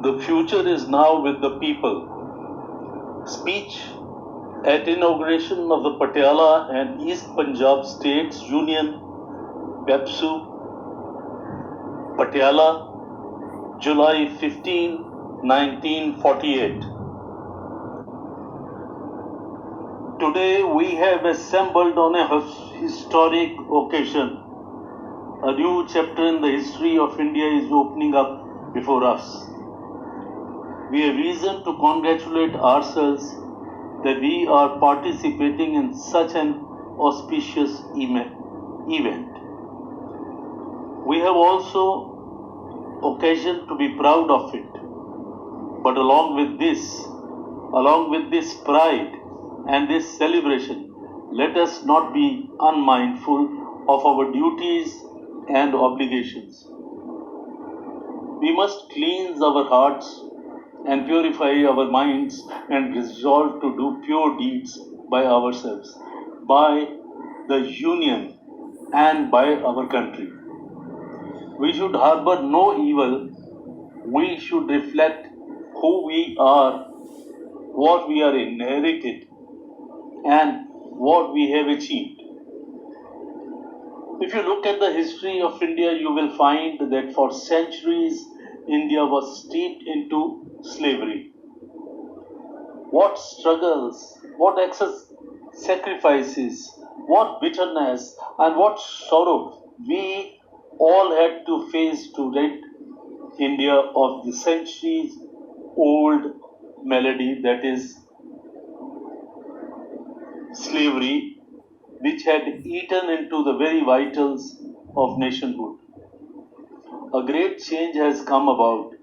The future is now with the people. Speech at inauguration of the Patiala and East Punjab States Union, PEPSU, Patiala, July 15, 1948. Today we have assembled on a historic occasion. A new chapter in the history of India is opening up before us. We have reason to congratulate ourselves that we are participating in such an auspicious event. We have also occasion to be proud of it. But along with this pride and this celebration, let us not be unmindful of our duties and obligations. We must cleanse our hearts and purify our minds and resolve to do pure deeds by ourselves, by the Union, and by our country. We should harbor no evil. We should reflect who we are, what we are inherited, and what we have achieved. If you look at the history of India, you will find that for centuries India was steeped into slavery. What struggles, what excess sacrifices, what bitterness, and what sorrow we all had to face to rid India of the centuries old malady, that is slavery, which had eaten into the very vitals of nationhood. A great change has come about.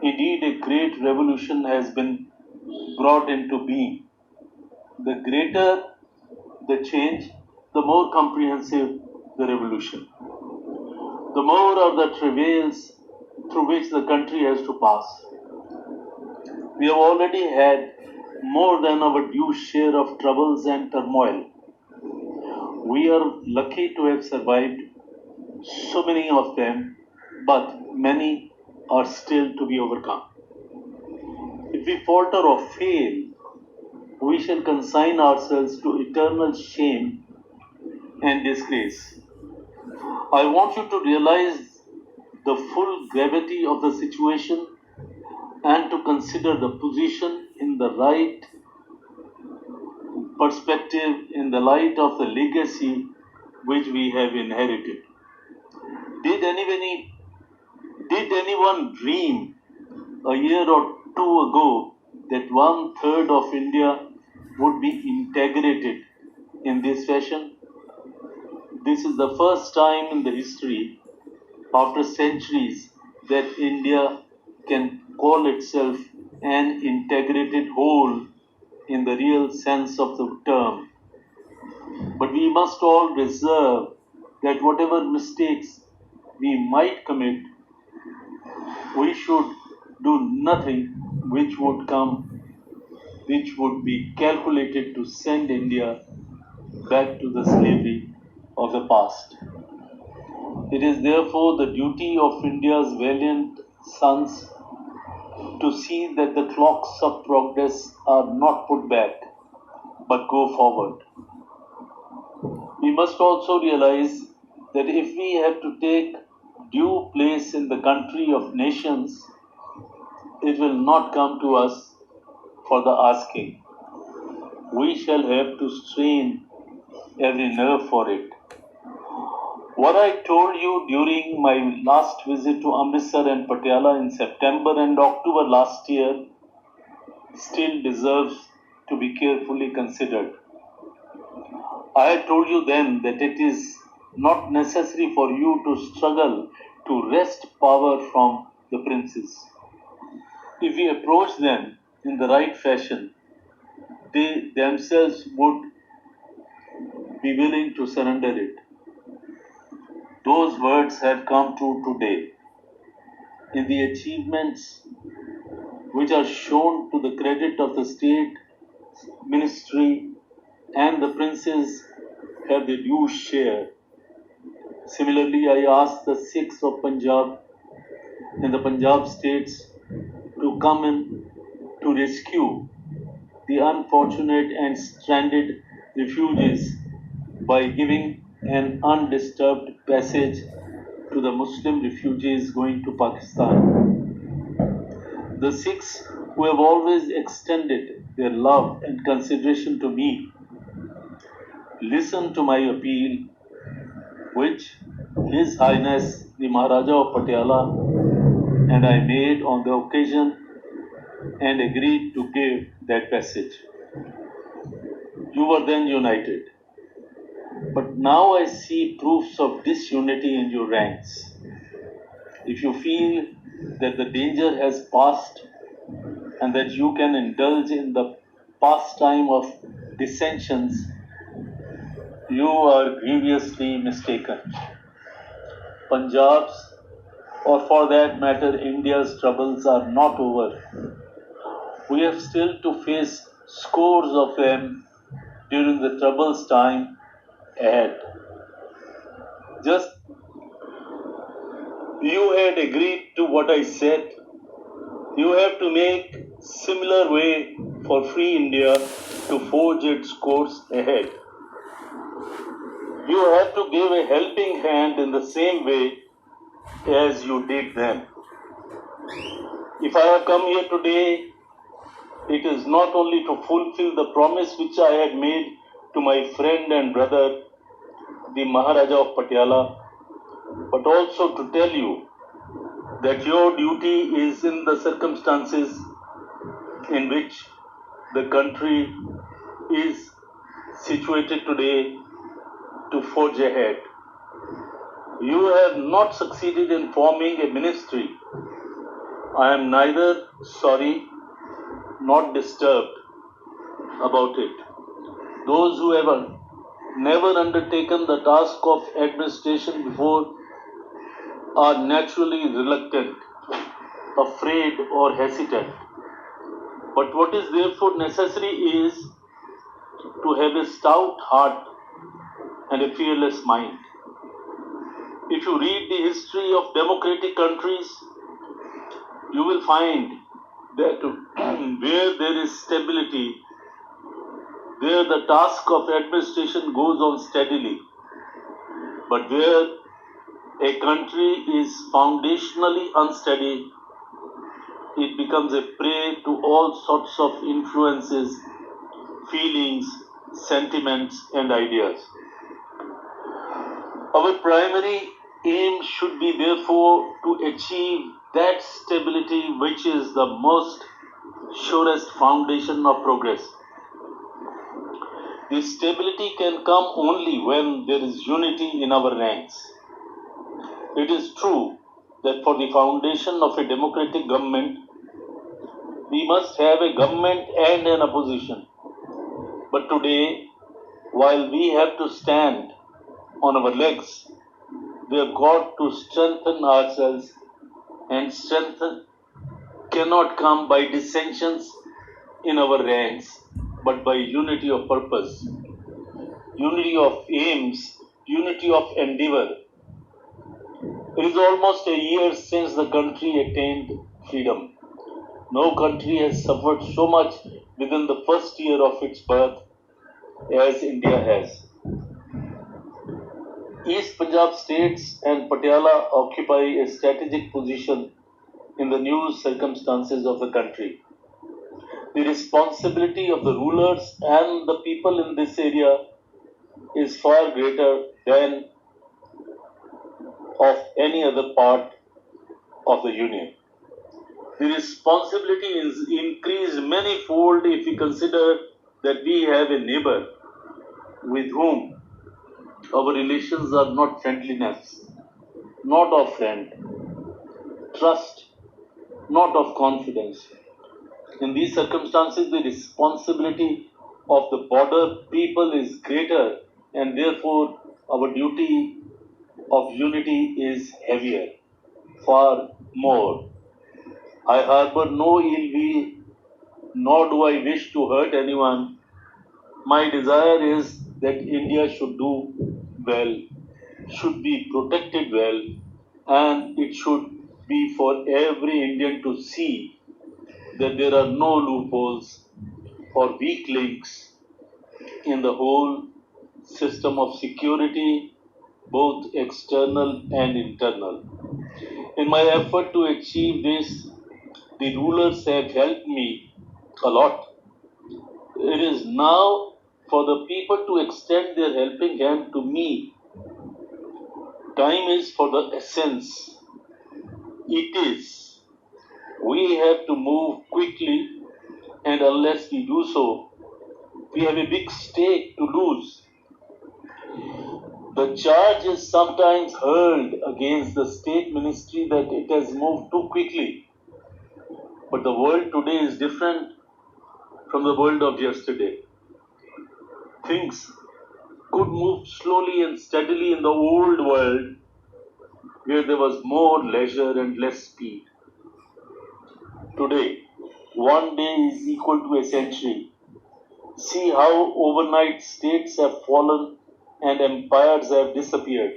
Indeed, a great revolution has been brought into being. The greater the change, the more comprehensive the revolution. The more are the travails through which the country has to pass. We have already had more than our due share of troubles and turmoil. We are lucky to have survived so many of them, but many are still to be overcome. If we falter or fail, we shall consign ourselves to eternal shame and disgrace. I want you to realize the full gravity of the situation and to consider the position in the right perspective in the light of the legacy which we have inherited. Did anyone dream a year or two ago that 1/3 of India would be integrated in this fashion? This is the first time in the history, after centuries, that India can call itself an integrated whole in the real sense of the term. But we must all reserve that whatever mistakes we might commit, we should do nothing which would be calculated to send India back to the slavery of the past. It is therefore the duty of India's valiant sons to see that the clocks of progress are not put back, but go forward. We must also realize that if we have to take due place in the country of nations, it will not come to us for the asking. We shall have to strain every nerve for it. What I told you during my last visit to Amritsar and Patiala in September and October last year still deserves to be carefully considered. I had told you then that it is not necessary for you to struggle to wrest power from the princes. If we approach them in the right fashion, they themselves would be willing to surrender it. Those words have come true today. In the achievements which are shown to the credit of the state, ministry, and the princes have their due share. Similarly, I ask the Sikhs of Punjab in the Punjab states to come in to rescue the unfortunate and stranded refugees by giving an undisturbed passage to the Muslim refugees going to Pakistan. The Sikhs, who have always extended their love and consideration to me, listen to my appeal, which His Highness the Maharaja of Patiala and I made on the occasion and agreed to give that passage. You were then united. But now I see proofs of disunity in your ranks. If you feel that the danger has passed and that you can indulge in the pastime of dissensions, you are grievously mistaken. Punjab's, or for that matter India's troubles are not over. We have still to face scores of them during the troubles time ahead. Just you had agreed to what I said. You have to make similar way for free India to forge its course ahead. You have to give a helping hand in the same way as you did then. If I have come here today, it is not only to fulfill the promise which I had made to my friend and brother, the Maharaja of Patiala, but also to tell you that your duty is in the circumstances in which the country is situated today to forge ahead. You have not succeeded in forming a ministry. I am neither sorry nor disturbed about it. Those who have never undertaken the task of administration before are naturally reluctant, afraid, or hesitant. But what is therefore necessary is to have a stout heart and a fearless mind. If you read the history of democratic countries, you will find that where there is stability, there the task of administration goes on steadily. But where a country is foundationally unsteady, it becomes a prey to all sorts of influences, feelings, sentiments, and ideas. Our primary aim should be therefore to achieve that stability which is the most surest foundation of progress. This stability can come only when there is unity in our ranks. It is true that for the foundation of a democratic government, we must have a government and an opposition. But today, while we have to stand on our legs, we have got to strengthen ourselves, and strength cannot come by dissensions in our ranks, but by unity of purpose, unity of aims, unity of endeavor. It is almost a year since the country attained freedom. No country has suffered so much within the first year of its birth as India has. East Punjab states and Patiala occupy a strategic position in the new circumstances of the country. The responsibility of the rulers and the people in this area is far greater than of any other part of the Union. The responsibility is increased manyfold if we consider that we have a neighbor with whom our relations are not friendliness, not of friend, trust, not of confidence. In these circumstances, the responsibility of the border people is greater, and therefore our duty of unity is heavier, far more. I harbor no ill will, nor do I wish to hurt anyone. My desire is that India should do well, should be protected well, and it should be for every Indian to see that there are no loopholes or weak links in the whole system of security, both external and internal. In my effort to achieve this, the rulers have helped me a lot. It is now for the people to extend their helping hand to me. Time is for the essence. It is. We have to move quickly, and unless we do so, we have a big stake to lose. The charge is sometimes hurled against the state ministry that it has moved too quickly. But the world today is different from the world of yesterday. Things could move slowly and steadily in the old world where there was more leisure and less speed. Today, one day is equal to a century. See how overnight states have fallen and empires have disappeared.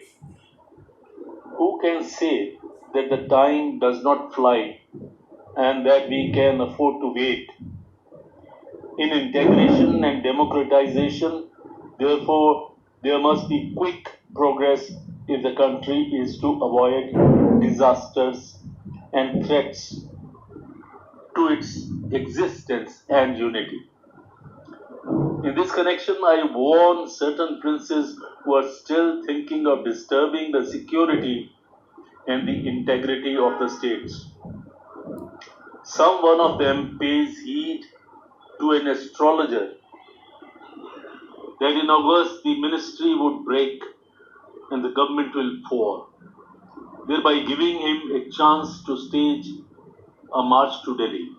Who can say that the time does not fly and that we can afford to wait? In integration and democratization, therefore, there must be quick progress if the country is to avoid disasters and threats to its existence and unity. In this connection, I warn certain princes who are still thinking of disturbing the security and the integrity of the states. Some one of them pays heed to an astrologer that in August the ministry would break and the government will fall, thereby giving him a chance to stage a march to Delhi.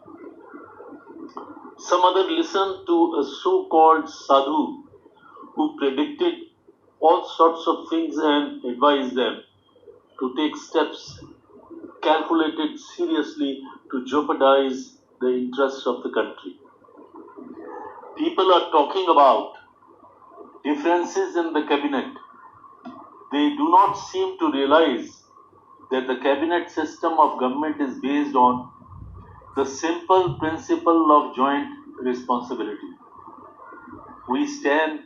Some other listened to a so-called sadhu who predicted all sorts of things and advised them to take steps calculated seriously to jeopardize the interests of the country. People are talking about differences in the cabinet. They do not seem to realize that the cabinet system of government is based on the simple principle of joint responsibility. We stand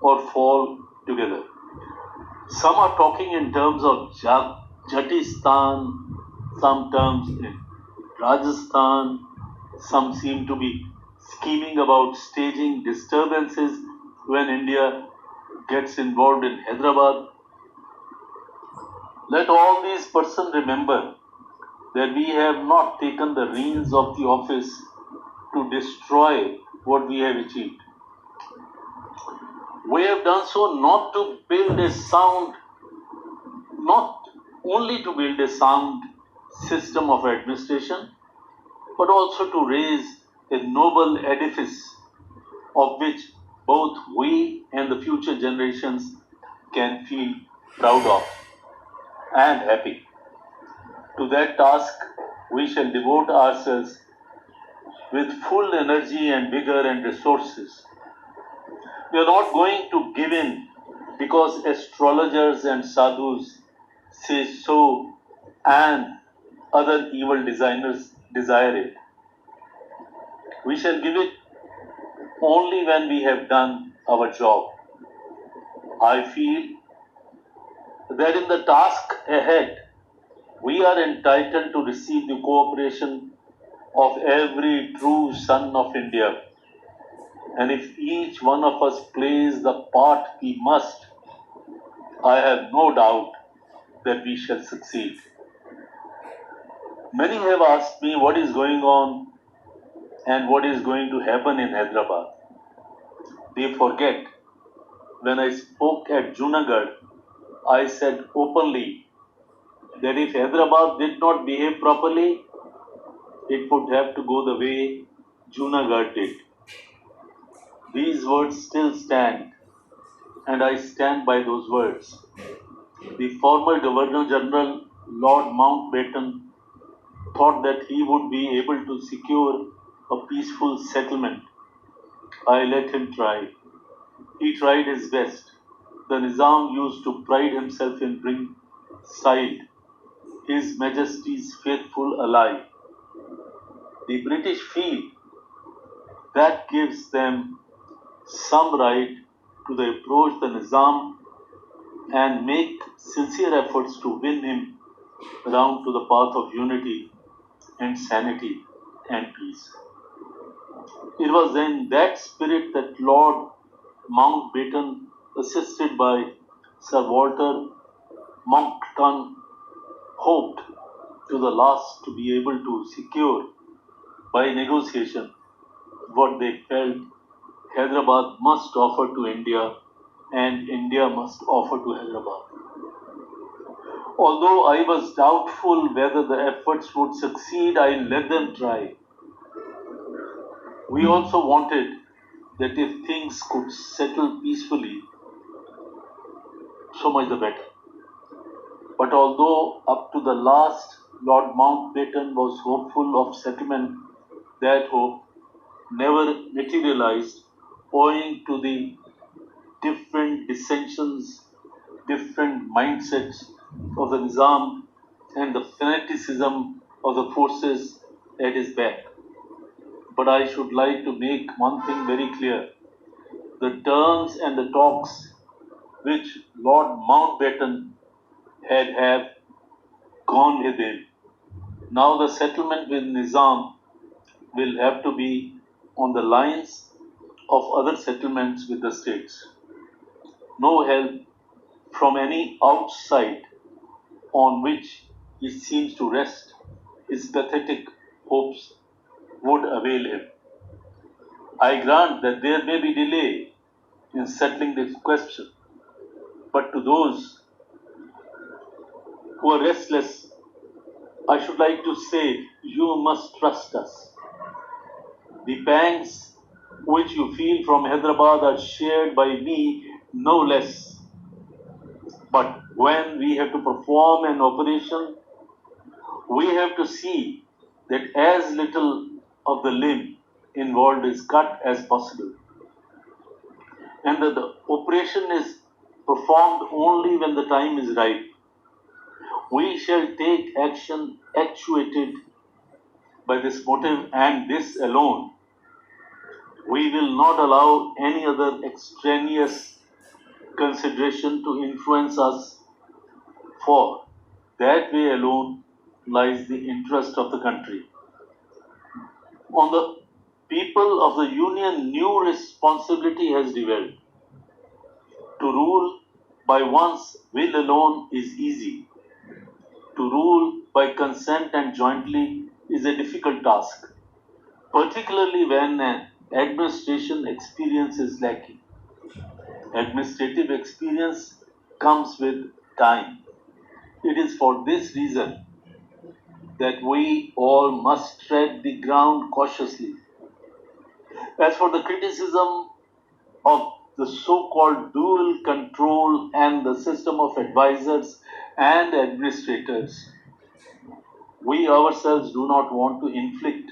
or fall together. Some are talking in terms of Jatistan, some terms in Rajasthan, some seem to be scheming about staging disturbances when India gets involved in Hyderabad. Let all these persons remember that we have not taken the reins of the office to destroy what we have achieved. We have done so not to build a sound, not only to build a sound system of administration, but also to raise a noble edifice of which both we and the future generations can feel proud of and happy. To that task, we shall devote ourselves with full energy and vigor and resources. We are not going to give in because astrologers and sadhus say so and other evil designers desire it. We shall give it only when we have done our job. I feel that in the task ahead, we are entitled to receive the cooperation of every true son of India. And if each one of us plays the part we must, I have no doubt that we shall succeed. Many have asked me what is going on and what is going to happen in Hyderabad. They forget when I spoke at Junagadh, I said openly that if Hyderabad did not behave properly, it would have to go the way Junagadh did. These words still stand, and I stand by those words. The former Governor General, Lord Mountbatten, thought that he would be able to secure a peaceful settlement. I let him try. He tried his best. The Nizam used to pride himself in being styled His Majesty's faithful ally. The British feel that gives them some right to approach the Nizam and make sincere efforts to win him round to the path of unity and sanity and peace. It was in that spirit that Lord Mountbatten, assisted by Sir Walter Monckton, hoped to the last to be able to secure by negotiation what they felt Hyderabad must offer to India and India must offer to Hyderabad. Although I was doubtful whether the efforts would succeed, I let them try. We also wanted that if things could settle peacefully, so much the better. But although up to the last Lord Mountbatten was hopeful of settlement, that hope never materialized owing to the different dissensions, different mindsets of the Nizam and the fanaticism of the forces at his back. But I should like to make one thing very clear. The terms and the talks which Lord Mountbatten have gone with him. Now the settlement with Nizam will have to be on the lines of other settlements with the states. No help from any outside on which he seems to rest his pathetic hopes would avail him. I grant that there may be delay in settling this question, but to those who are restless, I should like to say you must trust us. The pangs which you feel from Hyderabad are shared by me no less. But when we have to perform an operation, we have to see that as little of the limb involved is cut as possible, and that the operation is performed only when the time is right. We shall take action actuated by this motive and this alone. We will not allow any other extraneous consideration to influence us, for that way alone lies the interest of the country. On the people of the Union, new responsibility has developed. To rule by one's will alone is easy. To rule by consent and jointly is a difficult task, particularly when an administration experience is lacking. Administrative experience comes with time. It is for this reason that we all must tread the ground cautiously. As for the criticism of the so-called dual control and the system of advisors and administrators, we ourselves do not want to inflict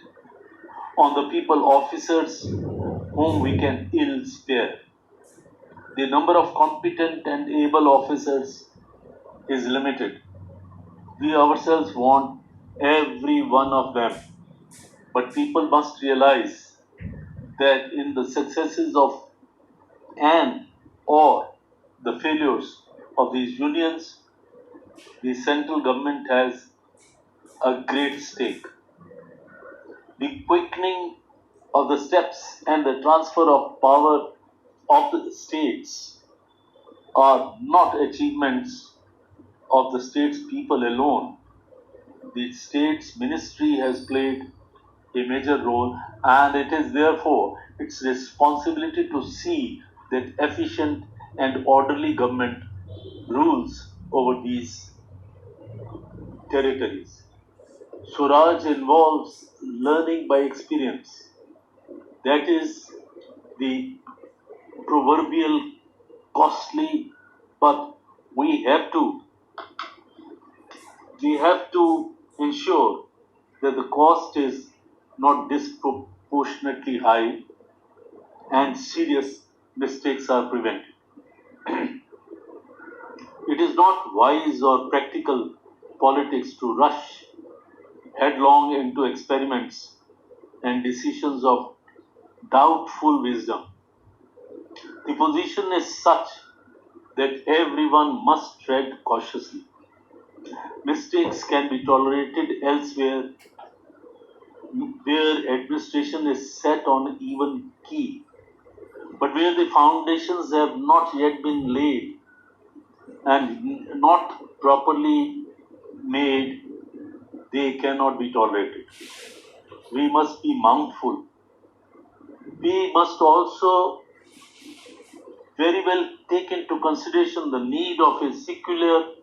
on the people officers whom we can ill spare. The number of competent and able officers is limited. We ourselves want every one of them, but people must realize that in the successes of and or the failures of these unions, the central government has a great stake. The quickening of the steps and the transfer of power of the states are not achievements of the states people alone. The states ministry has played a major role, and it is therefore its responsibility to see that efficient and orderly government rules over these territories. Swaraj involves learning by experience. That is the proverbial costly, but we have to ensure that the cost is not disproportionately high and serious mistakes are prevented. It is not wise or practical politics to rush headlong into experiments and decisions of doubtful wisdom. The position is such that everyone must tread cautiously. Mistakes can be tolerated elsewhere where administration is set on even key, but where the foundations have not yet been laid and not properly made, they cannot be tolerated. We must be mindful. We must also very well take into consideration the need of a secular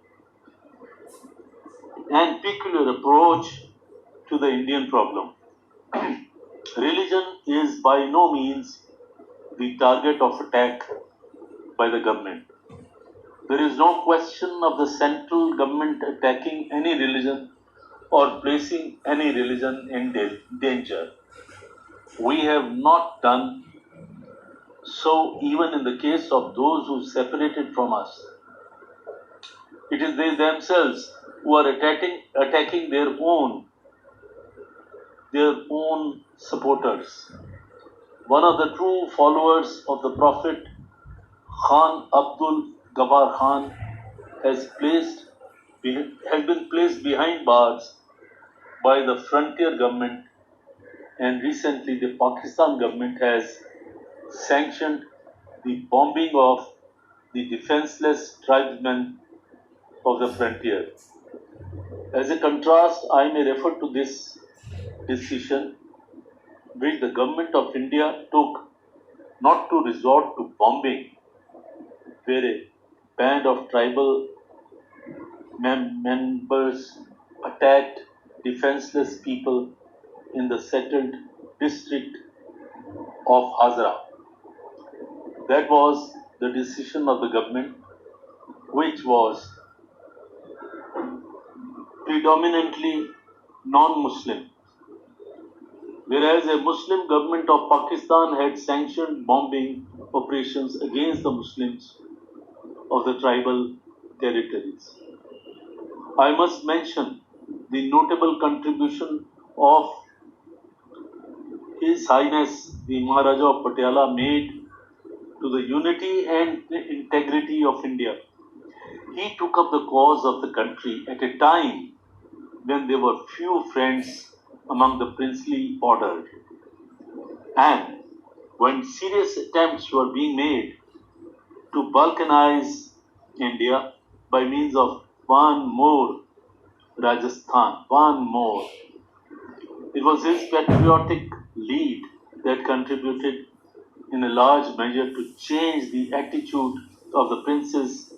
and peculiar approach to the Indian problem. Religion is by no means the target of attack by the government. There is no question of the central government attacking any religion or placing any religion in danger. We have not done so even in the case of those who separated from us. It is they themselves who are attacking their own supporters. One of the true followers of the Prophet, Khan Abdul Gabbar Khan, has been placed behind bars by the frontier government, and recently the Pakistan government has sanctioned the bombing of the defenseless tribesmen of the frontier. As a contrast, I may refer to this decision which the government of India took not to resort to bombing, where a band of tribal members attacked defenseless people in the settled district of Hazara. That was the decision of the government, which was predominantly non-Muslim, whereas a Muslim government of Pakistan had sanctioned bombing operations against the Muslims of the tribal territories. I must mention the notable contribution of His Highness the Maharaja of Patiala made to the unity and the integrity of India. He took up the cause of the country at a time when there were few friends among the princely order, and when serious attempts were being made to balkanize India by means of one more Rajasthan, one more. It was his patriotic lead that contributed in a large measure to change the attitude of the princes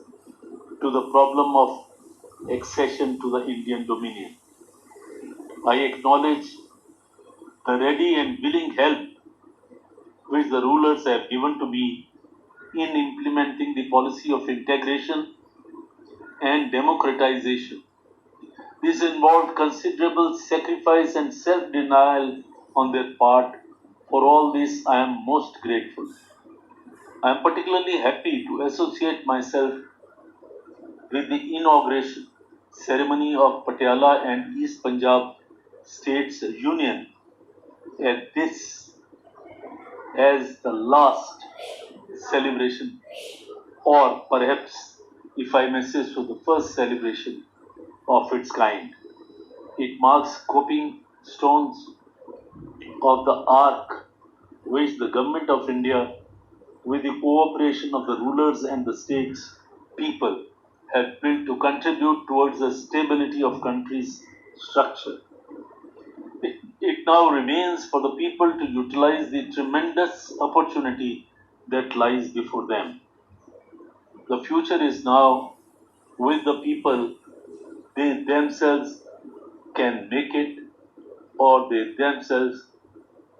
to the problem of accession to the Indian dominion. I acknowledge the ready and willing help which the rulers have given to me in implementing the policy of integration and democratization. This involved considerable sacrifice and self denial on their part. For all this, I am most grateful. I am particularly happy to associate myself with the inauguration ceremony of Patiala and East Punjab States Union at this as the last celebration, or perhaps, if I may say so, the first celebration of its kind. It marks coping stones of the arc which the government of India, with the cooperation of the rulers and the states, people, have built to contribute towards the stability of country's structure. It now remains for the people to utilize the tremendous opportunity that lies before them. The future is now with the people. They themselves can make it, or they themselves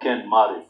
can mar it.